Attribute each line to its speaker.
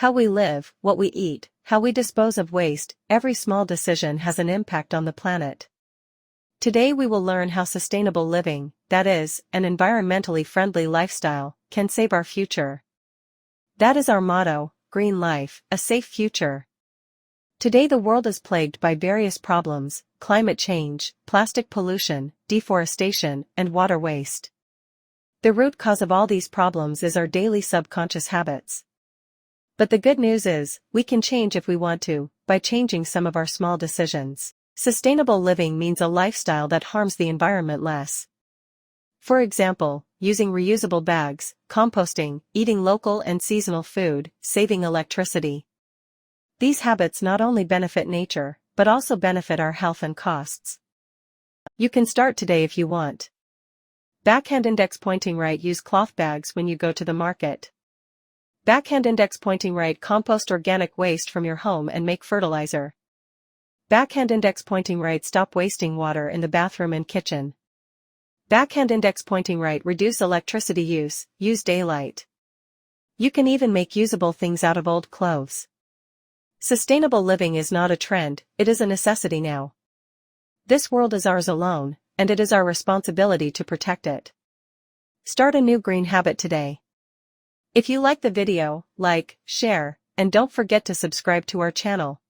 Speaker 1: How we live, what we eat, how we dispose of waste, every small decision has an impact on the planet. Today we will learn how sustainable living, that is, an environmentally friendly lifestyle, can save our future. That is our motto, Green Life, a safe future. Today the world is plagued by various problems: climate change, plastic pollution, deforestation, and water waste. The root cause of all these problems is our daily subconscious habits. But the good news is, we can change if we want to, by changing some of our small decisions. Sustainable living means a lifestyle that harms the environment less. For example, using reusable bags, composting, eating local and seasonal food, saving electricity. These habits not only benefit nature, but also benefit our health and costs. You can start today if you want. Backhand index pointing right: use cloth bags when you go to the market. Backhand index pointing right: compost organic waste from your home and make fertilizer. Backhand index pointing right: stop wasting water in the bathroom and kitchen. Backhand index pointing right: reduce electricity use, use daylight. You can even make usable things out of old clothes. Sustainable living is not a trend, it is a necessity now. This world is ours alone, and it is our responsibility to protect it. Start a new green habit today. If you like the video, like, share, and don't forget to subscribe to our channel.